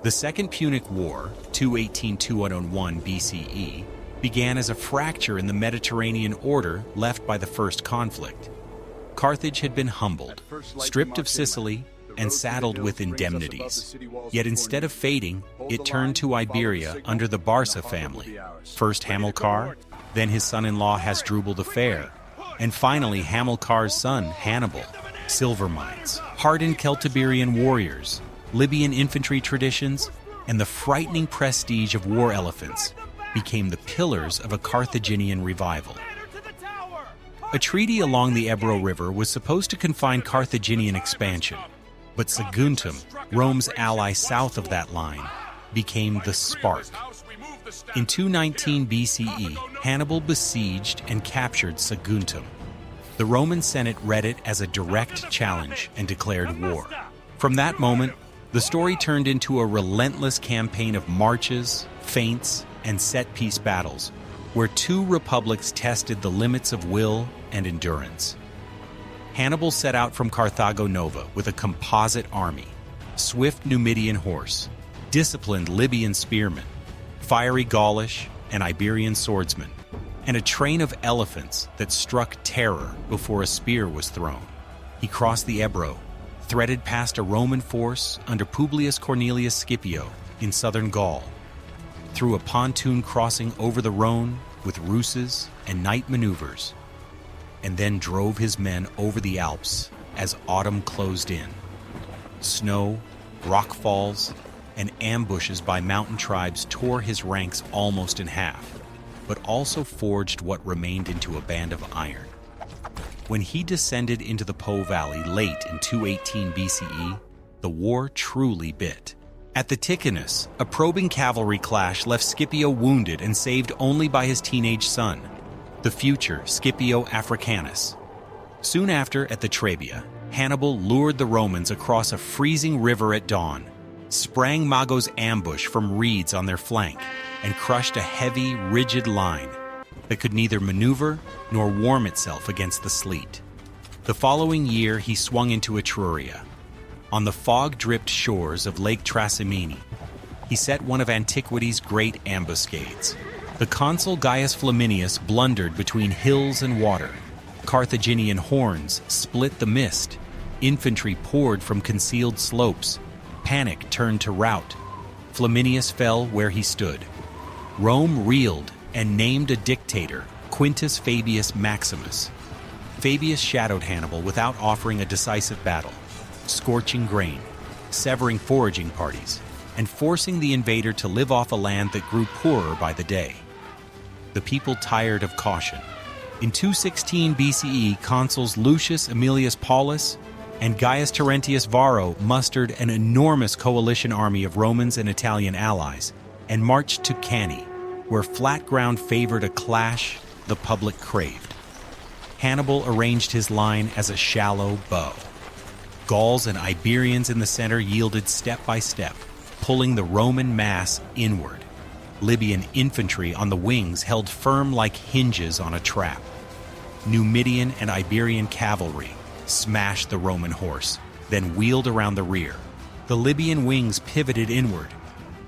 The Second Punic War, 218-201 BCE, began as a fracture in the Mediterranean order left by the first conflict. Carthage had been humbled, stripped of Sicily, and saddled with indemnities. Yet instead of fading, it turned to Iberia under the Barca family. First Hamilcar, then his son-in-law Hasdrubal the Fair, and finally Hamilcar's son, Hannibal. Silver mines, hardened Celtiberian warriors, Libyan infantry traditions, and the frightening prestige of war elephants became the pillars of a Carthaginian revival. A treaty along the Ebro River was supposed to confine Carthaginian expansion, but Saguntum, Rome's ally south of that line, became the spark. In 219 BCE, Hannibal besieged and captured Saguntum. The Roman Senate read it as a direct challenge and declared war. From that moment, the story turned into a relentless campaign of marches, feints, and set-piece battles, where two republics tested the limits of will and endurance. Hannibal set out from Carthago Nova with a composite army, swift Numidian horse, disciplined Libyan spearmen, fiery Gaulish and Iberian swordsmen, and a train of elephants that struck terror before a spear was thrown. He crossed the Ebro, threaded past a Roman force under Publius Cornelius Scipio in southern Gaul, through a pontoon crossing over the Rhône with ruses and night maneuvers, and then drove his men over the Alps as autumn closed in. Snow, rockfalls, and ambushes by mountain tribes tore his ranks almost in half, but also forged what remained into a band of iron. When he descended into the Po Valley late in 218 BCE, the war truly bit. At the Ticinus, a probing cavalry clash left Scipio wounded and saved only by his teenage son, the future Scipio Africanus. Soon after, at the Trebia, Hannibal lured the Romans across a freezing river at dawn, sprang Mago's ambush from reeds on their flank, and crushed a heavy, rigid line that could neither maneuver nor warm itself against the sleet. The following year, he swung into Etruria. On the fog-dripped shores of Lake Trasimene, he set one of antiquity's great ambuscades. The consul Gaius Flaminius blundered between hills and water. Carthaginian horns split the mist. Infantry poured from concealed slopes. Panic turned to rout. Flaminius fell where he stood. Rome reeled and named a dictator, Quintus Fabius Maximus. Fabius shadowed Hannibal without offering a decisive battle, scorching grain, severing foraging parties, and forcing the invader to live off a land that grew poorer by the day. The people tired of caution. In 216 BCE, consuls Lucius Aemilius Paulus and Gaius Terentius Varro mustered an enormous coalition army of Romans and Italian allies and marched to Cannae, where flat ground favored a clash the public craved. Hannibal arranged his line as a shallow bow. Gauls and Iberians in the center yielded step by step, pulling the Roman mass inward. Libyan infantry on the wings held firm like hinges on a trap. Numidian and Iberian cavalry smashed the Roman horse, then wheeled around the rear. The Libyan wings pivoted inward.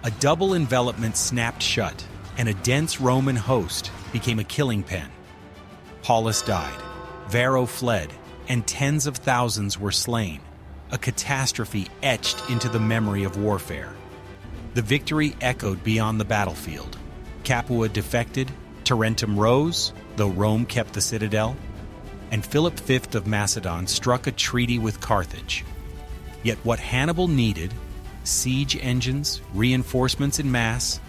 A double envelopment snapped shut, and a dense Roman host became a killing pen. Paulus died, Varro fled, and tens of thousands were slain, a catastrophe etched into the memory of warfare. The victory echoed beyond the battlefield. Capua defected, Tarentum rose, though Rome kept the citadel, and Philip V of Macedon struck a treaty with Carthage. Yet what Hannibal needed, siege engines, reinforcements en masse,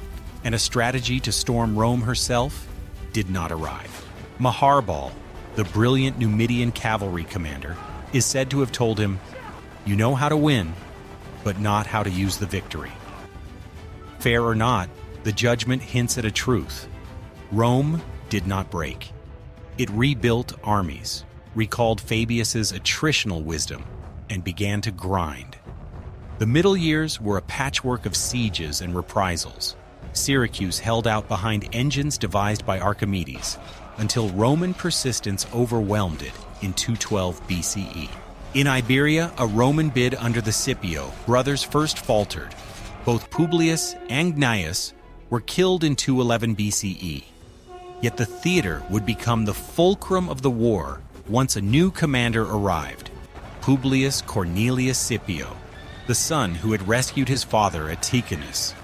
and a strategy to storm Rome herself, did not arrive. Maharbal, the brilliant Numidian cavalry commander, is said to have told him, "You know how to win, but not how to use the victory." Fair or not, the judgment hints at a truth. Rome did not break. It rebuilt armies, recalled Fabius's attritional wisdom, and began to grind. The middle years were a patchwork of sieges and reprisals. Syracuse held out behind engines devised by Archimedes, until Roman persistence overwhelmed it in 212 BCE. In Iberia, a Roman bid under the Scipio brothers first faltered, Both Publius and Gnaeus were killed in 211 BCE. Yet the theater would become the fulcrum of the war once a new commander arrived, Publius Cornelius Scipio, the son who had rescued his father at Ticinus.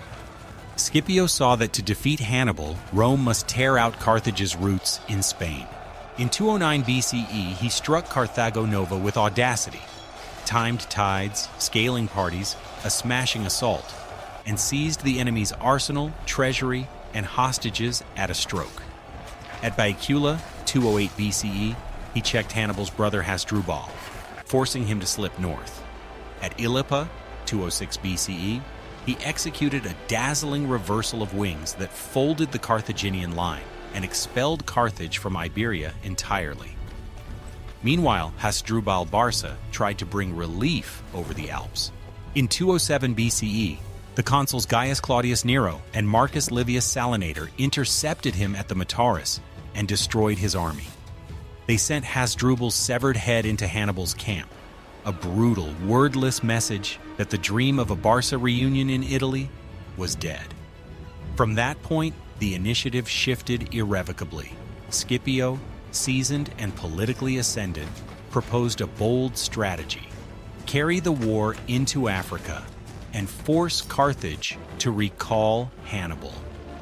Scipio saw that to defeat Hannibal, Rome must tear out Carthage's roots in Spain. In 209 BCE, he struck Carthago Nova with audacity, timed tides, scaling parties, a smashing assault, and seized the enemy's arsenal, treasury, and hostages at a stroke. At Baecula, 208 BCE, he checked Hannibal's brother Hasdrubal, forcing him to slip north. At Ilipa, 206 BCE, he executed a dazzling reversal of wings that folded the Carthaginian line and expelled Carthage from Iberia entirely. Meanwhile, Hasdrubal Barca tried to bring relief over the Alps. In 207 BCE, the consuls Gaius Claudius Nero and Marcus Livius Salinator intercepted him at the Metaurus and destroyed his army. They sent Hasdrubal's severed head into Hannibal's camp, a brutal, wordless message that the dream of a Barca reunion in Italy was dead. From that point, the initiative shifted irrevocably. Scipio, seasoned and politically ascendant, proposed a bold strategy: carry the war into Africa and force Carthage to recall Hannibal.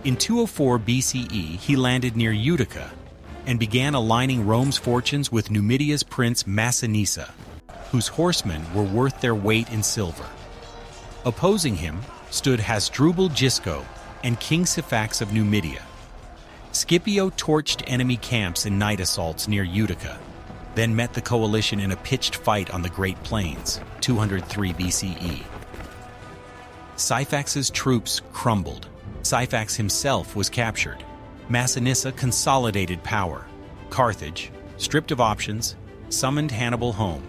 In 204 BCE, he landed near Utica and began aligning Rome's fortunes with Numidia's prince Masinissa, whose horsemen were worth their weight in silver. Opposing him stood Hasdrubal Gisco and King Syphax of Numidia. Scipio torched enemy camps in night assaults near Utica, then met the coalition in a pitched fight on the Great Plains, 203 BCE. Syphax's troops crumbled. Syphax himself was captured. Masinissa consolidated power. Carthage, stripped of options, summoned Hannibal home.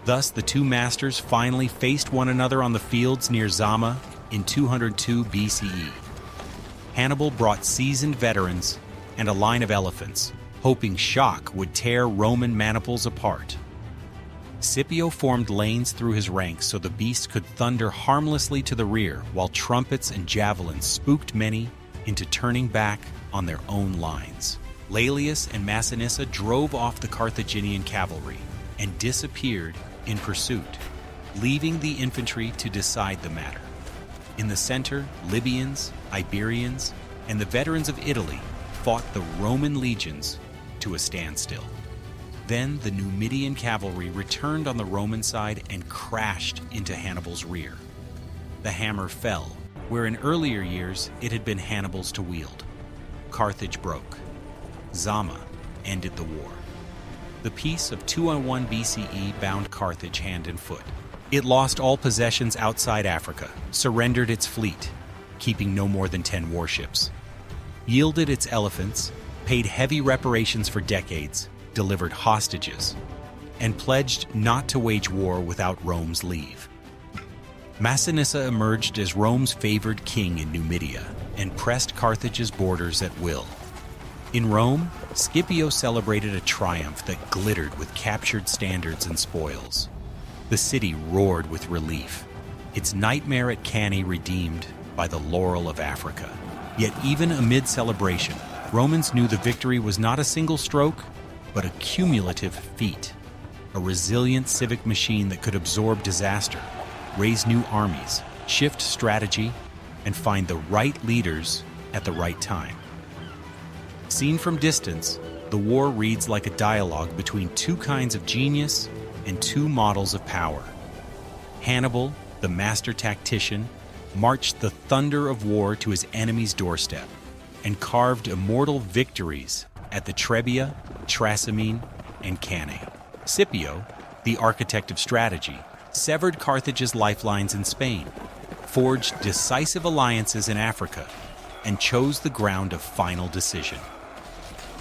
Thus, the two masters finally faced one another on the fields near Zama in 202 BCE. Hannibal brought seasoned veterans and a line of elephants, hoping shock would tear Roman maniples apart. Scipio formed lanes through his ranks so the beast could thunder harmlessly to the rear, while trumpets and javelins spooked many into turning back on their own lines. Laelius and Masinissa drove off the Carthaginian cavalry and disappeared in pursuit, leaving the infantry to decide the matter. In the center, Libyans, Iberians, and the veterans of Italy fought the Roman legions to a standstill. Then the Numidian cavalry returned on the Roman side and crashed into Hannibal's rear. The hammer fell, where in earlier years it had been Hannibal's to wield. Carthage broke. Zama ended the war. The peace of 201 BCE bound Carthage hand and foot. It lost all possessions outside Africa, surrendered its fleet, keeping no more than 10 warships, yielded its elephants, paid heavy reparations for decades, delivered hostages, and pledged not to wage war without Rome's leave. Masinissa emerged as Rome's favored king in Numidia and pressed Carthage's borders at will. In Rome, Scipio celebrated a triumph that glittered with captured standards and spoils. The city roared with relief, its nightmare at Cannae redeemed by the laurel of Africa. Yet even amid celebration, Romans knew the victory was not a single stroke, but a cumulative feat, a resilient civic machine that could absorb disaster, raise new armies, shift strategy, and find the right leaders at the right time. Seen from distance, the war reads like a dialogue between two kinds of genius and two models of power. Hannibal, the master tactician, marched the thunder of war to his enemy's doorstep and carved immortal victories at the Trebia, Trasimene, and Cannae. Scipio, the architect of strategy, severed Carthage's lifelines in Spain, forged decisive alliances in Africa, and chose the ground of final decision.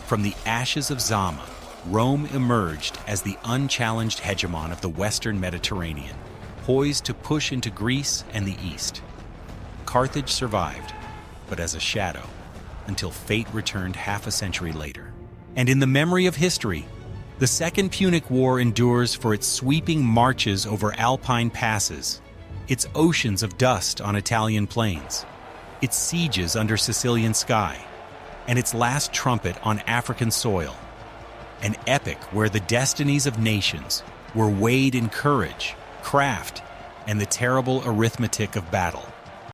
From the ashes of Zama, Rome emerged as the unchallenged hegemon of the Western Mediterranean, poised to push into Greece and the East. Carthage survived, but as a shadow, until fate returned half a century later. And in the memory of history, the Second Punic War endures for its sweeping marches over Alpine passes, its oceans of dust on Italian plains, its sieges under Sicilian sky, and its last trumpet on African soil. An epic where the destinies of nations were weighed in courage, craft, and the terrible arithmetic of battle.